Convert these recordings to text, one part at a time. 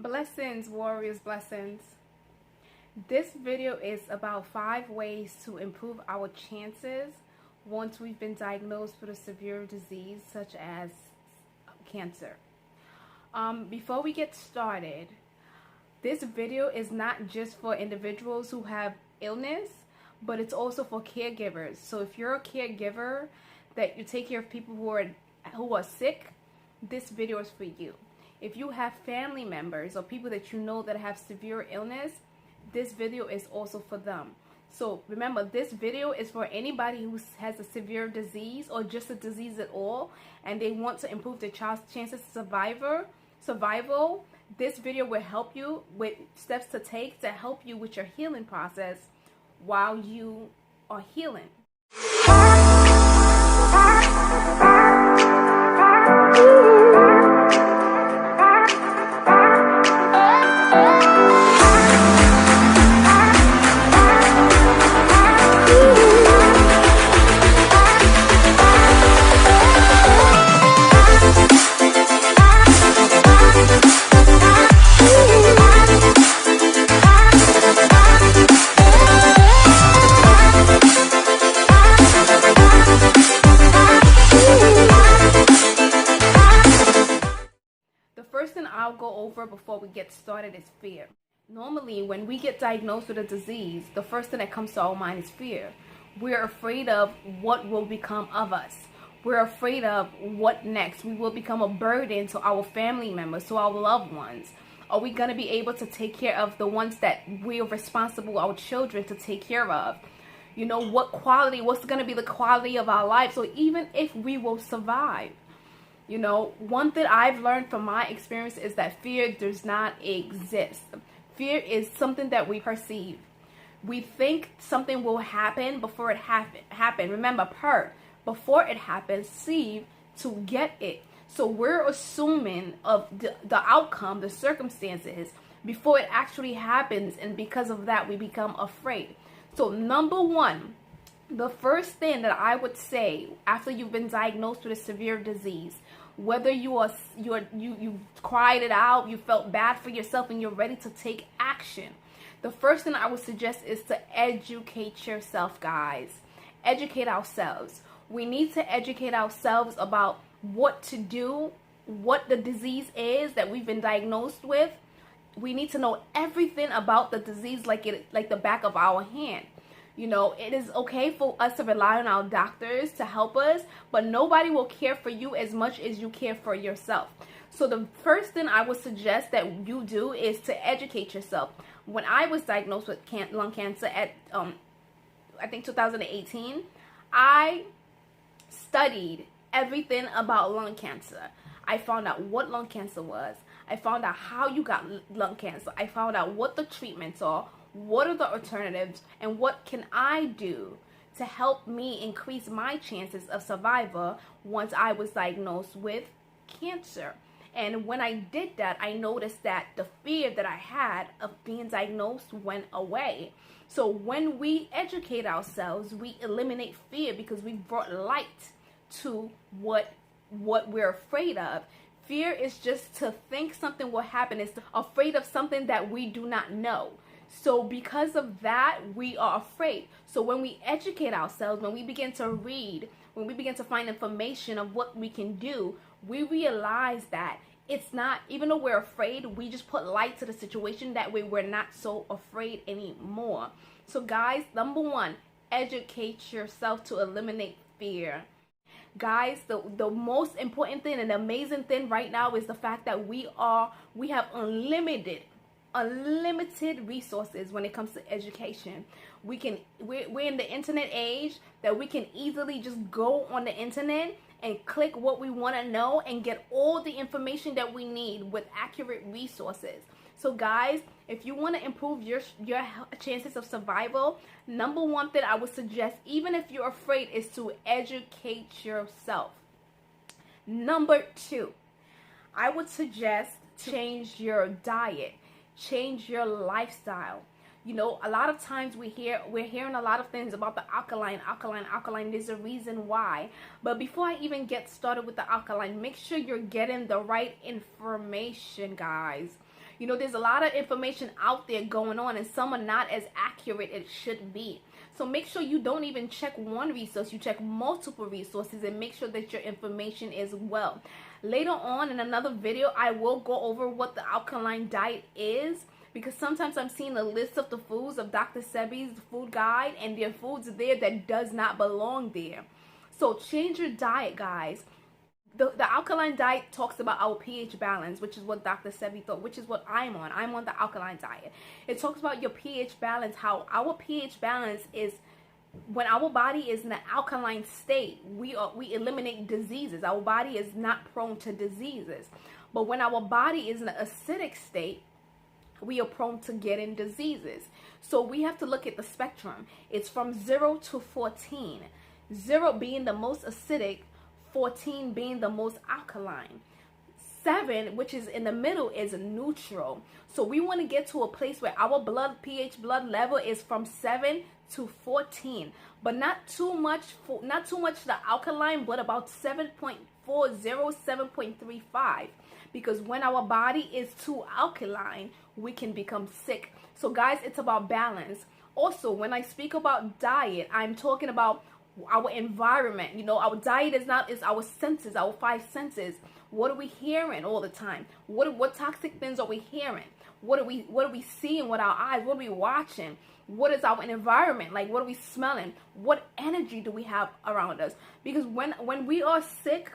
Blessings, warriors, blessings. This video is about 5 ways to improve our chances once we've been diagnosed with a severe disease such as cancer. Before we get started, this video is not just for individuals who have illness, but it's also for caregivers. So if you're a caregiver that you take care of people who are sick, this video is for you. If you have family members or people that you know that have severe illness, this video is also for them. So remember, this video is for anybody who has a severe disease or just a disease at all, and they want to improve their child's chances of survival. This video will help you with steps to take to help you with your healing process while you are healing. I'll go over before we get started is fear. Normally, when we get diagnosed with a disease, the first thing that comes to our mind is fear. We're afraid of what will become of us. We're afraid of what next. We will become a burden to our family members, to our loved ones. Are we going to be able to take care of the ones that we are responsible, our children, to take care of? You know, what's going to be the quality of our life? So even if we will survive. You know, one thing I've learned from my experience is that fear does not exist. Fear is something that we perceive. We think something will happen before it happen. Remember, before it happens, see to get it. So we're assuming of the outcome, the circumstances, before it actually happens. And because of that, we become afraid. So number one, the first thing that I would say after you've been diagnosed with a severe disease, whether you cried it out, you felt bad for yourself, and you're ready to take action, the first thing I would suggest is to educate yourself, guys. Educate ourselves. We need to educate ourselves about what to do, what the disease is that we've been diagnosed with. We need to know everything about the disease like the back of our hand. You know, it is okay for us to rely on our doctors to help us, but nobody will care for you as much as you care for yourself. So the first thing I would suggest that you do is to educate yourself. When I was diagnosed with lung cancer at, I think 2018, I studied everything about lung cancer. I found out what lung cancer was. I found out how you got lung cancer. I found out what the treatments are. What are the alternatives, and what can I do to help me increase my chances of survival once I was diagnosed with cancer? And when I did that, I noticed that the fear that I had of being diagnosed went away. So when we educate ourselves, we eliminate fear because we brought light to what we're afraid of. Fear is just to think something will happen. It's afraid of something that we do not know. So because of that, we are afraid. So when we educate ourselves, when we begin to read, when we begin to find information of what we can do, we realize that it's not, even though we're afraid, we just put light to the situation. That way we're not so afraid anymore. So guys, number one, educate yourself to eliminate fear. Guys, the most important thing and amazing thing right now is the fact that we have unlimited resources when it comes to education. We're in the internet age that we can easily just go on the internet and click what we want to know and get all the information that we need with accurate resources. So guys, if you want to improve your chances of survival, number one thing I would suggest, even if you're afraid, is to educate yourself. Number two, I would suggest change your diet. Change your lifestyle. You know, a lot of times we're hearing a lot of things about the alkaline. There's a reason why. But before I even get started with the alkaline, make sure you're getting the right information, guys. You know, there's a lot of information out there going on, and some are not as accurate as it should be. So make sure you don't even check one resource, you check multiple resources, and make sure that your information is well. Later on in another video, I will go over what the alkaline diet is, because sometimes I'm seeing a list of the foods of Dr. Sebi's food guide, and there are foods there that does not belong there. So change your diet, guys. The alkaline diet talks about our pH balance, which is what Dr. Sebi thought, which is what I'm on. I'm on the alkaline diet. It talks about your pH balance, how our pH balance is when our body is in an alkaline state, we eliminate diseases. Our body is not prone to diseases. But when our body is in an acidic state, we are prone to getting diseases. So we have to look at the spectrum. It's from 0 to 14. 0 being the most acidic, 14 being the most alkaline. 7, which is in the middle, is neutral. So we want to get to a place where our pH blood level is from 7 to 14, but not too much the alkaline, but about 7.40, 7.35, because when our body is too alkaline, we can become sick. So guys, it's about balance. Also, when I speak about diet, I'm talking about our environment. You know, our diet is our senses, our 5 senses. What are we hearing all the time? What toxic things are we hearing? What are we seeing with our eyes? What are we watching? What is our environment like? What are we smelling? What energy do we have around us? Because when we are sick,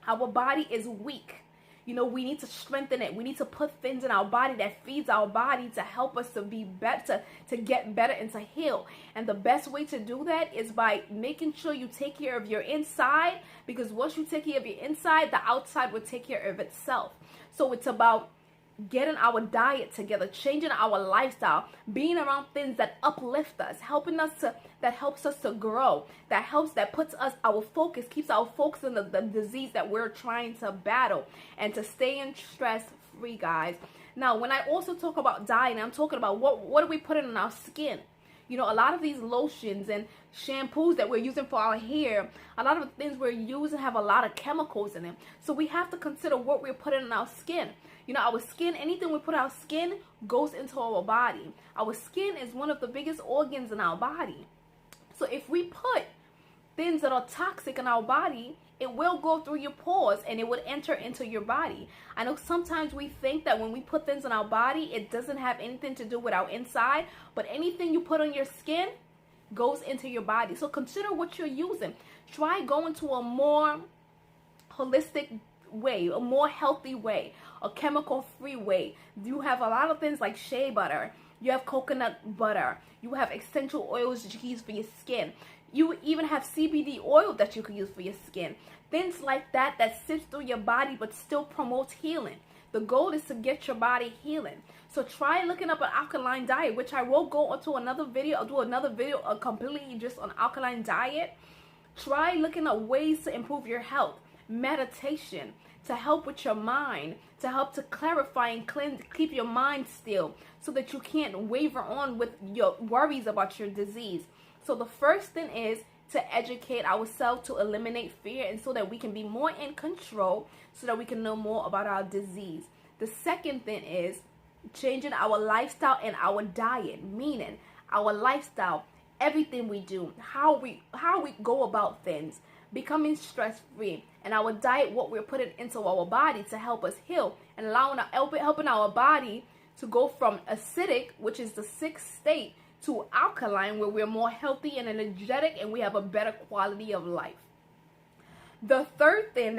our body is weak. You know, we need to strengthen it. We need to put things in our body that feeds our body to help us to be better, to get better and to heal. And the best way to do that is by making sure you take care of your inside, because once you take care of your inside, the outside will take care of itself. So it's about getting our diet together, changing our lifestyle, being around things that uplift us, that helps us to grow, that puts us, our focus, keeps our focus on the disease that we're trying to battle, and to stay in stress free, guys. Now, when I also talk about diet, I'm talking about what do we put in our skin. You know, a lot of these lotions and shampoos that we're using for our hair, a lot of the things we're using have a lot of chemicals in them. So we have to consider what we're putting in our skin. You know, our skin, anything we put in our skin goes into our body. Our skin is one of the biggest organs in our body. So if we put things that are toxic in our body, it will go through your pores and it would enter into your body. I know sometimes we think that when we put things in our body, it doesn't have anything to do with our inside, but anything you put on your skin goes into your body. So consider what you're using. Try going to a more holistic way, a more healthy way, a chemical-free way. You have a lot of things like shea butter. You have coconut butter. You have essential oils that you can use for your skin. You even have CBD oil that you can use for your skin. Things like that sifts through your body but still promotes healing. The goal is to get your body healing. So try looking up an alkaline diet, which I will go onto another video. I'll do another video completely just on alkaline diet. Try looking at ways to improve your health. Meditation, to help with your mind, to help to clarify and cleanse, keep your mind still so that you can't waver on with your worries about your disease. So the first thing is to educate ourselves, to eliminate fear, and so that we can be more in control, so that we can know more about our disease. The second thing is changing our lifestyle and our diet, meaning our lifestyle, everything we do, how we go about things, becoming stress-free, and our diet, what we're putting into our body to help us heal, and helping our body to go from acidic, which is the sick state, to alkaline, where we're more healthy and energetic and we have a better quality of life. The third thing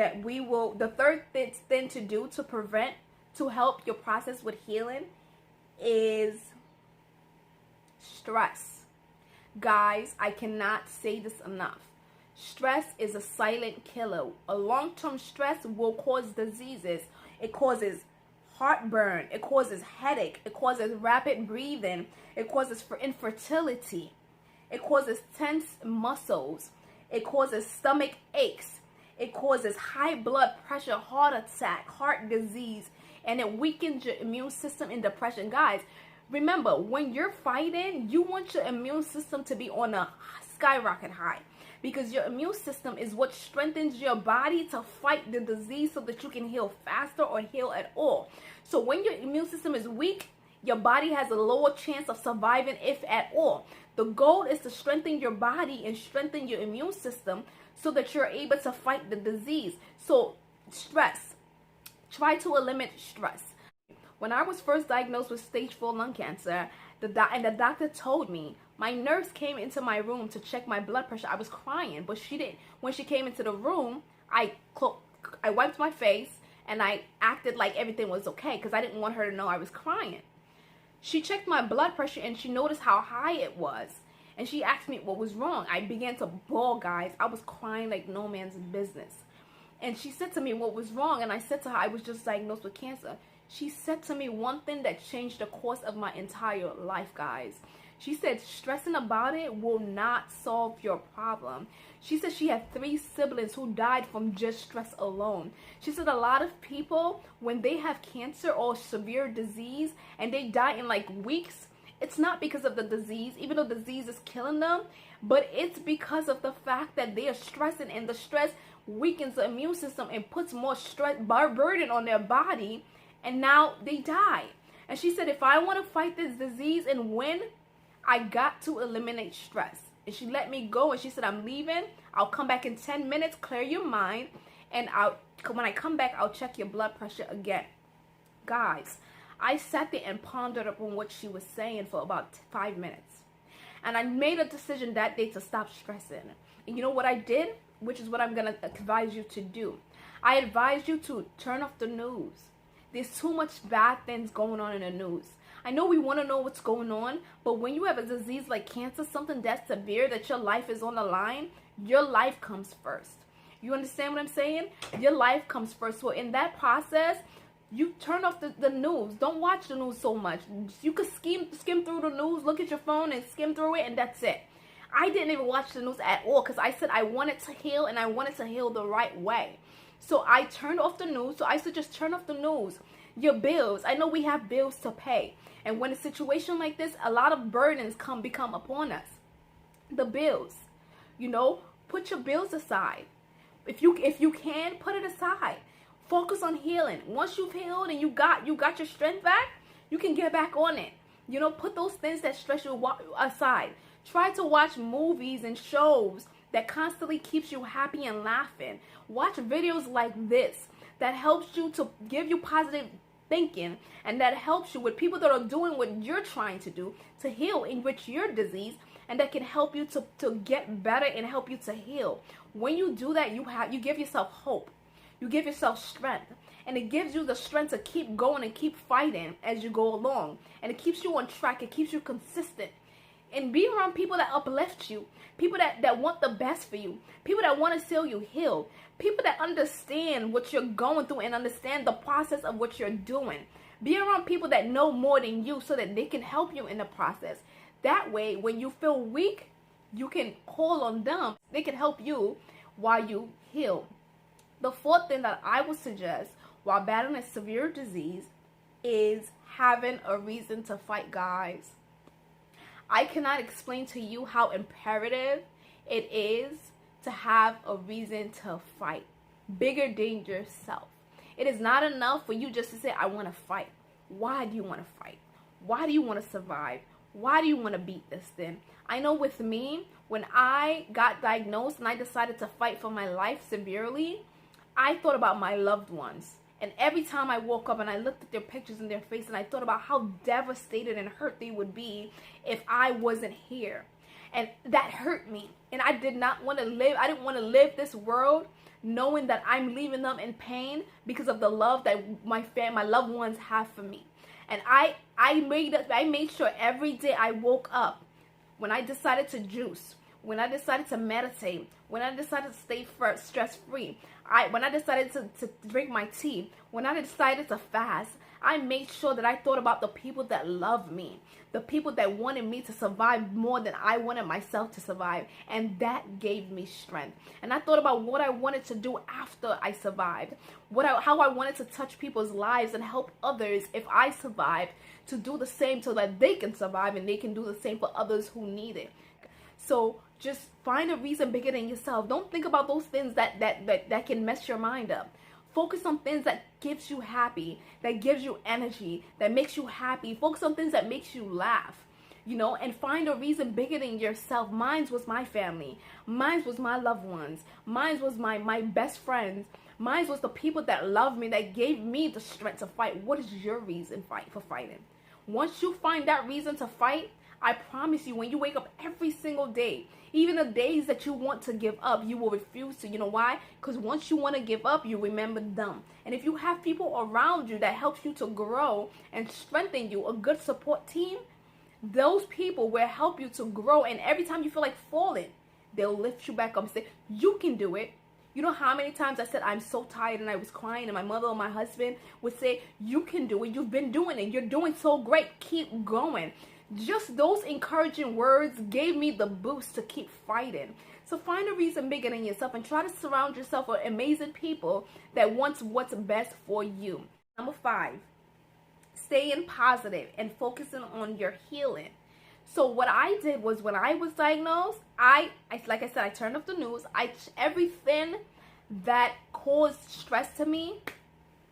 to do to help your process with healing is stress. Guys, I cannot say this enough. Stress is a silent killer. A long-term stress will cause diseases. It causes heartburn. It causes headache. It causes rapid breathing. It causes infertility. It causes tense muscles. It causes stomach aches. It causes high blood pressure, heart attack, heart disease, and it weakens your immune system and depression. Guys, Remember, when you're fighting, you want your immune system to be on a skyrocket high, because your immune system is what strengthens your body to fight the disease so that you can heal faster or heal at all. So when your immune system is weak, your body has a lower chance of surviving, if at all. The goal is to strengthen your body and strengthen your immune system so that you're able to fight the disease. So stress. Try to eliminate stress. When I was first diagnosed with stage 4 lung cancer, the doctor told me, my nurse came into my room to check my blood pressure. I was crying, but she didn't. When she came into the room, I wiped my face and I acted like everything was okay because I didn't want her to know I was crying. She checked my blood pressure and she noticed how high it was. And she asked me what was wrong. I began to bawl, guys. I was crying like no man's business. And she said to me what was wrong. And I said to her, I was just diagnosed with cancer. She said to me one thing that changed the course of my entire life, guys. She said, stressing about it will not solve your problem. She said she had 3 siblings who died from just stress alone. She said a lot of people, when they have cancer or severe disease and they die in like weeks, it's not because of the disease, even though the disease is killing them, but it's because of the fact that they are stressing, and the stress weakens the immune system and puts more stress burden on their body, and now they die. And she said, if I want to fight this disease and win, I got to eliminate stress. And she let me go, and she said, I'm leaving. I'll come back in 10 minutes, clear your mind, and when I come back, I'll check your blood pressure again. Guys, I sat there and pondered upon what she was saying for about 5 minutes. And I made a decision that day to stop stressing. And you know what I did? Which is what I'm going to advise you to do. I advise you to turn off the news. There's too much bad things going on in the news. I know we want to know what's going on, but when you have a disease like cancer, something that's severe, that your life is on the line, your life comes first. You understand what I'm saying? Your life comes first. So in that process, you turn off the news. Don't watch the news so much. You could skim through the news, look at your phone and skim through it, and that's it. I didn't even watch the news at all because I said I wanted to heal, and I wanted to heal the right way. So I turned off the news. So I said just turn off the news. Your bills. I know we have bills to pay. And when a situation like this, a lot of burdens become upon us. The bills. You know, put your bills aside. If you can, put it aside. Focus on healing. Once you've healed and you got your strength back, you can get back on it. You know, put those things that stress you aside. Try to watch movies and shows that constantly keeps you happy and laughing. Watch videos like this that helps you to give you positive thinking, and that helps you with people that are doing what you're trying to do to heal in which your disease, and that can help you to get better and help you to heal. When you do that, you give yourself hope. You give yourself strength, and it gives you the strength to keep going and keep fighting as you go along, and it keeps you on track. It keeps you consistent. And be around people that uplift you, people that want the best for you, people that want to see you heal, people that understand what you're going through and understand the process of what you're doing. Be around people that know more than you so that they can help you in the process. That way, when you feel weak, you can call on them. They can help you while you heal. The 4th thing that I would suggest while battling a severe disease is having a reason to fight, guys. I cannot explain to you how imperative it is to have a reason to fight. Bigger than yourself. It is not enough for you just to say, I want to fight. Why do you want to fight? Why do you want to survive? Why do you want to beat this thing? I know with me, when I got diagnosed and I decided to fight for my life severely, I thought about my loved ones. And every time I woke up and I looked at their pictures in their face, and I thought about how devastated and hurt they would be if I wasn't here. And that hurt me. And I did not want to live. I didn't want to live this world knowing that I'm leaving them in pain because of the love that my loved ones have for me. And I made sure every day I woke up, when I decided to juice, when I decided to meditate, when I decided to stay stress-free, when I decided to drink my tea, when I decided to fast, I made sure that I thought about the people that love me, the people that wanted me to survive more than I wanted myself to survive. And that gave me strength. And I thought about what I wanted to do after I survived, how I wanted to touch people's lives and help others if I survived, to do the same so that they can survive and they can do the same for others who need it. So just find a reason bigger than yourself. Don't think about those things that can mess your mind up. Focus on things that gives you happy, that gives you energy, that makes you happy. Focus on things that makes you laugh, and find a reason bigger than yourself. Mine was my family. Mine was my loved ones. Mine was my best friends. Mine was the people that love me, that gave me the strength to fight. What is your reason for fighting? Once you find that reason to fight, I promise you, when you wake up every single day, even the days that you want to give up, you will refuse to. You know why? Because once you want to give up, you remember them. And if you have people around you that helps you to grow and strengthen you, a good support team, those people will help you to grow. And every time you feel like falling, they'll lift you back up and say, you can do it. You know how many times I said, I'm so tired, and I was crying, and my mother or my husband would say, you can do it. You've been doing it. You're doing so great. Keep going. Just those encouraging words gave me the boost to keep fighting. So find a reason bigger than yourself and try to surround yourself with amazing people that want what's best for you. Number 5, staying positive and focusing on your healing. So what I did was, when I was diagnosed, I like I said, I turned off the news. Everything that caused stress to me,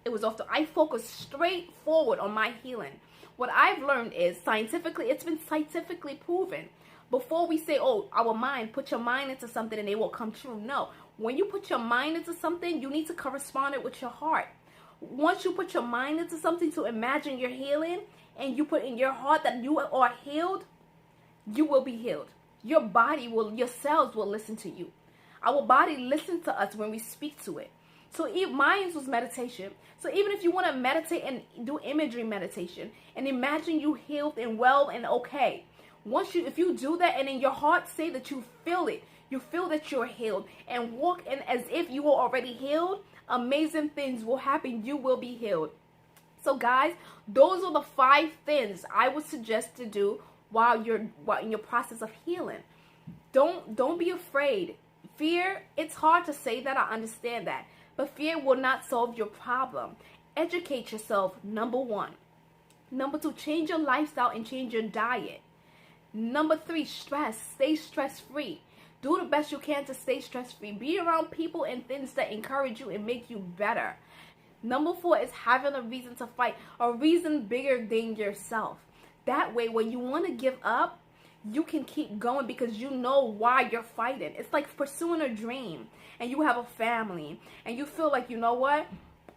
it was off. I focused straight forward on my healing. What I've learned is, it's been scientifically proven. Before we say, oh, our mind, put your mind into something and it will come true. No, when you put your mind into something, you need to correspond it with your heart. Once you put your mind into something to imagine you're healing, and you put in your heart that you are healed, you will be healed. Your cells will listen to you. Our body listens to us when we speak to it. So mine was meditation. So even if you want to meditate and do imagery meditation and imagine you healed and well and okay, if you do that and in your heart say that you feel it, you feel that you're healed, and walk in as if you are already healed, amazing things will happen. You will be healed. So guys, those are the 5 things I would suggest to do while in your process of healing. Don't be afraid. Fear, it's hard to say that, I understand that. But fear will not solve your problem. Educate yourself, number 1. Number 2, change your lifestyle and change your diet. Number 3, stay stress-free. Do the best you can to stay stress-free. Be around people and things that encourage you and make you better. Number 4 is having a reason to fight, a reason bigger than yourself. That way, when you want to give up, you can keep going because you know why you're fighting. It's like pursuing a dream, and you have a family, and you feel like, you know what?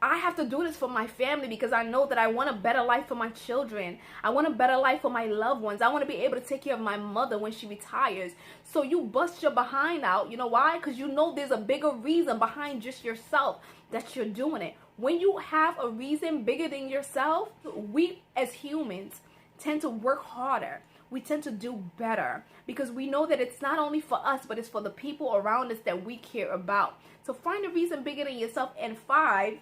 I have to do this for my family because I know that I want a better life for my children. I want a better life for my loved ones. I want to be able to take care of my mother when she retires. So you bust your behind out. You know why? Because you know there's a bigger reason behind just yourself that you're doing it. When you have a reason bigger than yourself, we as humans tend to work harder. We tend to do better because we know that it's not only for us, but it's for the people around us that we care about. So find a reason bigger than yourself. And 5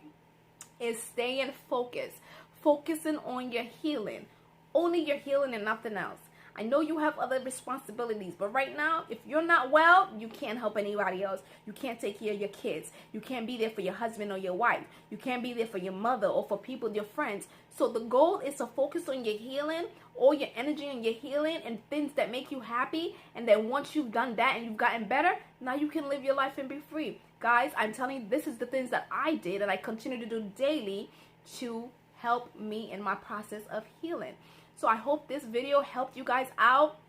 is staying focused, focusing on your healing, only your healing and nothing else. I know you have other responsibilities, but right now, if you're not well, you can't help anybody else. You can't take care of your kids. You can't be there for your husband or your wife. You can't be there for your mother or for people, your friends. So the goal is to focus on your healing, all your energy on your healing and things that make you happy. And then once you've done that and you've gotten better, now you can live your life and be free. Guys, I'm telling you, this is the things that I did and I continue to do daily to help me in my process of healing. So I hope this video helped you guys out.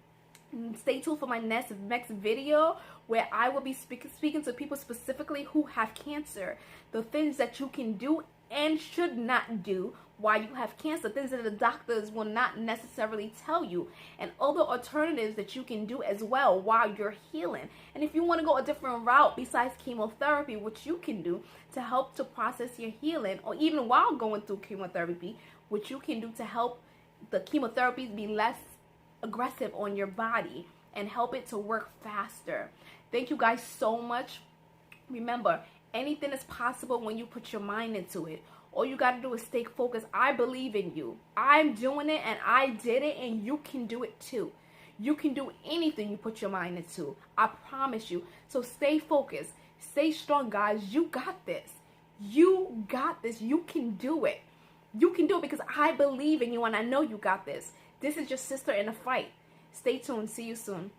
Stay tuned for my next video where I will be speaking to people specifically who have cancer. The things that you can do and should not do while you have cancer. Things that the doctors will not necessarily tell you. And other alternatives that you can do as well while you're healing. And if you want to go a different route besides chemotherapy, which you can do to help to process your healing, or even while going through chemotherapy, which you can do to help the chemotherapies be less aggressive on your body and help it to work faster. Thank you guys so much. Remember, Anything is possible when you put your mind into it. All you got to do is stay focused. I believe in you. I'm doing it and I did it, and you can do it too. You can do anything you put your mind into. I promise you. So stay focused. Stay strong, guys. You got this. You got this. You can do it. You can do it because I believe in you and I know you got this. This is your sister in a fight. Stay tuned. See you soon.